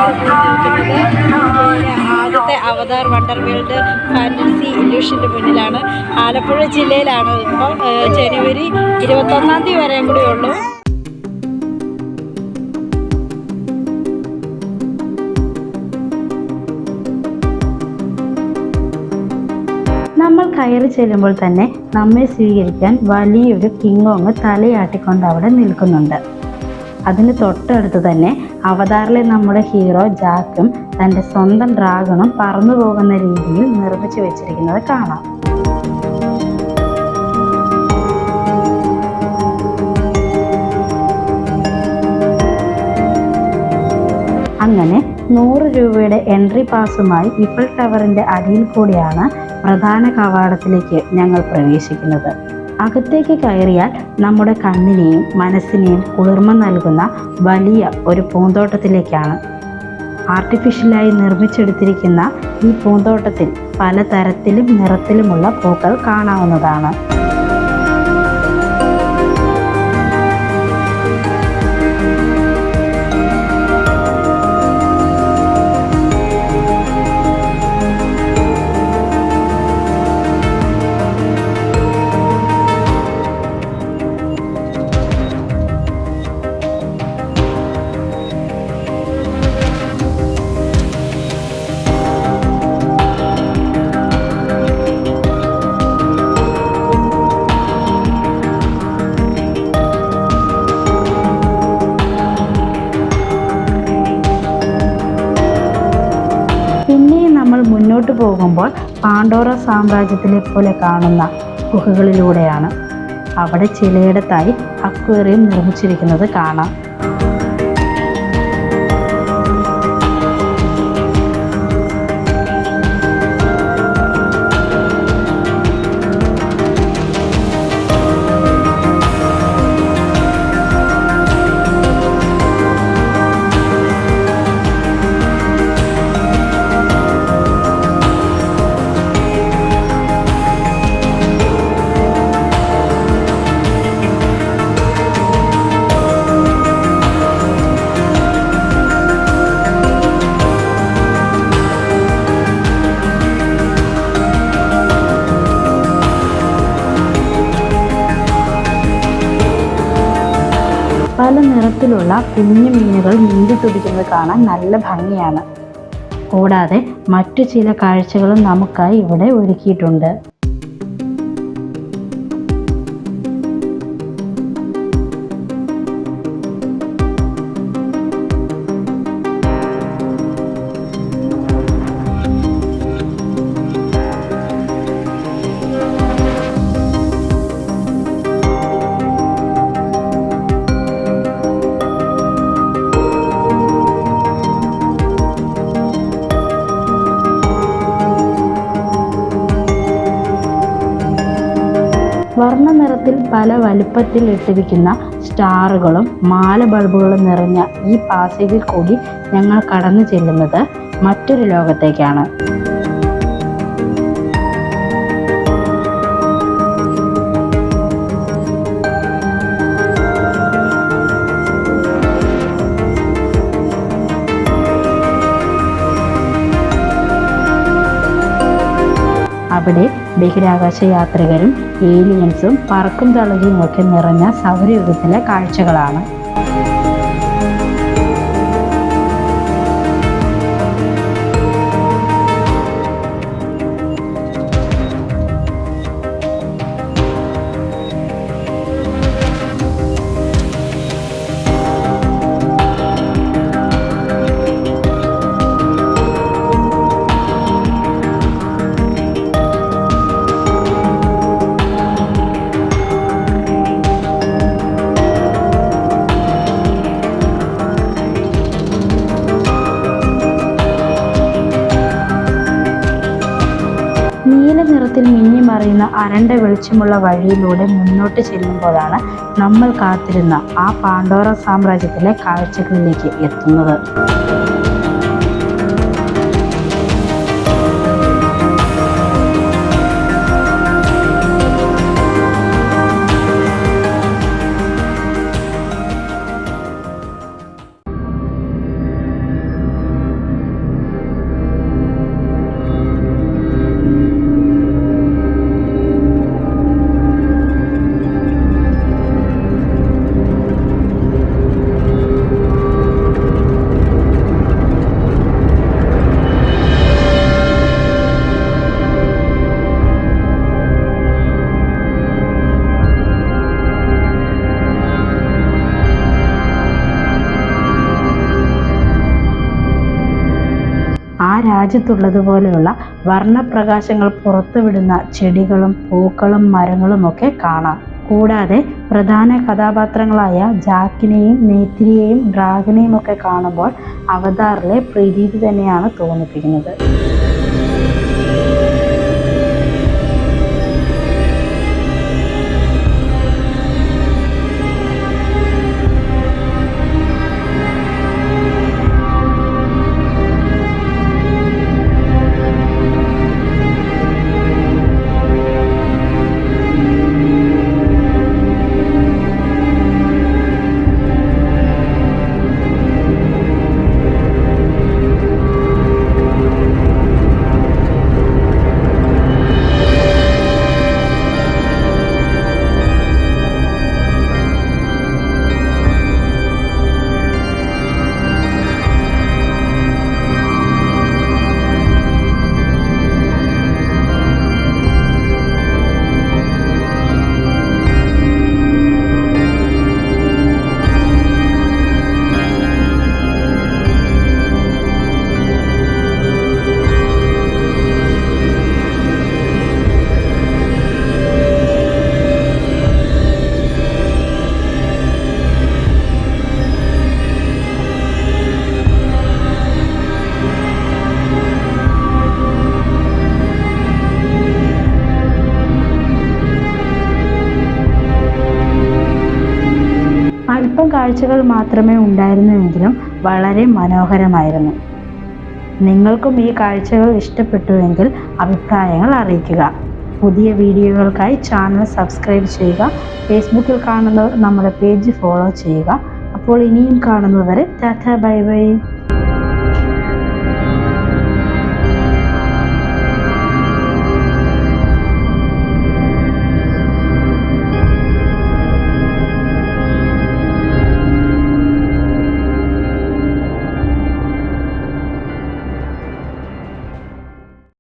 നിൽക്കുന്നത് ആദ്യത്തെ അവതാർ wonder world fantasy ഇല്യൂഷൻ്റെ മുന്നിലാണ്. ആലപ്പുഴ ജില്ലയിലാണ്. ഇപ്പം ജനുവരി 21 വരെയും കൂടി ഉള്ളൂ. നമ്മൾ കയറി ചെല്ലുമ്പോൾ തന്നെ നമ്മെ സ്വീകരിക്കാൻ വലിയൊരു കിങ്ങോങ് തലയാട്ടിക്കൊണ്ട് അവിടെ നിൽക്കുന്നുണ്ട്. അതിന് തൊട്ടടുത്ത് തന്നെ അവതാറിലെ നമ്മുടെ ഹീറോ ജാക്കും തൻ്റെ സ്വന്തം ഡ്രാഗണും പറന്നു പോകുന്ന രീതിയിൽ നിർമ്മിച്ചു വെച്ചിരിക്കുന്നത് കാണാം. അങ്ങനെ 100 രൂപയുടെ എൻട്രി പാസുമായി ഇഫൽ ടവറിൻ്റെ അടിയിൽ കൂടിയാണ് പ്രധാന കവാടത്തിലേക്ക് ഞങ്ങൾ പ്രവേശിക്കുന്നത്. അകത്തേക്ക് കയറിയാൽ നമ്മുടെ കണ്ണിനെയും മനസ്സിനെയും കുളിർമ നൽകുന്ന വലിയ ഒരു പൂന്തോട്ടത്തിലേക്കാണ്. ആർട്ടിഫിഷ്യലായി നിർമ്മിച്ചെടുത്തിരിക്കുന്ന ഈ പൂന്തോട്ടത്തിൽ പലതരത്തിലും നിറത്തിലുമുള്ള പൂക്കൾ കാണാവുന്നതാണ്. മുന്നോട്ട് പോകുമ്പോൾ പാണ്ടോറ സാമ്രാജ്യത്തിലെ പോലെ കാണുന്ന ഗുഹകളിലൂടെയാണ്. അവിടെ ചിലയിടത്തായി അക്വേറിയം നിർമ്മിച്ചിരിക്കുന്നത് കാണാം. പല നിറത്തിലുള്ള കുഞ്ഞു മീനുകൾ നീന്തി തുടിക്കുന്നത് കാണാൻ നല്ല ഭംഗിയാണ്. കൂടാതെ മറ്റു ചില കാഴ്ചകളും നമുക്കായി ഇവിടെ ഒരുക്കിയിട്ടുണ്ട്. വർണ്ണ നിറത്തിൽ പല വലുപ്പത്തിൽ ഇട്ടിരിക്കുന്ന സ്റ്റാറുകളും മാല ബൾബുകളും നിറഞ്ഞ ഈ പാസേജിൽ കൂടി ഞങ്ങൾ കടന്നു ചെല്ലുന്നത് മറ്റൊരു ലോകത്തേക്കാണ്. അവിടെ ബഹിരാകാശ യാത്രികരും ഏലിയൻസും പറക്കും തളികയും ഒക്കെ നിറഞ്ഞ സൗരയുഗത്തിലെ കാഴ്ചകളാണ്. നീല നിറത്തിൽ മിന്നിമറിയുന്ന അരണ്ട വെളിച്ചമുള്ള വഴിയിലൂടെ മുന്നോട്ട് ചെല്ലുമ്പോഴാണ് നമ്മൾ കാത്തിരുന്ന ആ പാണ്ടോറ സാമ്രാജ്യത്തിലെ കാഴ്ചകളിലേക്ക് എത്തുന്നത്. രാജ്യത്തുള്ളതുപോലെയുള്ള വർണ്ണപ്രകാശങ്ങൾ പുറത്തുവിടുന്ന ചെടികളും പൂക്കളും മരങ്ങളും ഒക്കെ കാണാം. കൂടാതെ പ്രധാന കഥാപാത്രങ്ങളായ ജാക്കിനെയും നേത്രിയെയും ഡ്രാഗനെയും ഒക്കെ കാണുമ്പോൾ അവതാറിലെ പ്രതീതി തന്നെയാണ് തോന്നിപ്പിക്കുന്നത്. അല്പം കാഴ്ചകൾ മാത്രമേ ഉണ്ടായിരുന്നുവെങ്കിലും വളരെ മനോഹരമായിരുന്നു. നിങ്ങൾക്കും ഈ കാഴ്ചകൾ ഇഷ്ടപ്പെട്ടുവെങ്കിൽ അഭിപ്രായങ്ങൾ അറിയിക്കുക. പുതിയ വീഡിയോകൾക്കായി ചാനൽ സബ്സ്ക്രൈബ് ചെയ്യുക. ഫേസ്ബുക്കിൽ കാണുന്നവർ നമ്മുടെ പേജ് ഫോളോ ചെയ്യുക. അപ്പോൾ ഇനിയും കാണുന്നതുവരെ ടാറ്റ ബൈ ബൈ.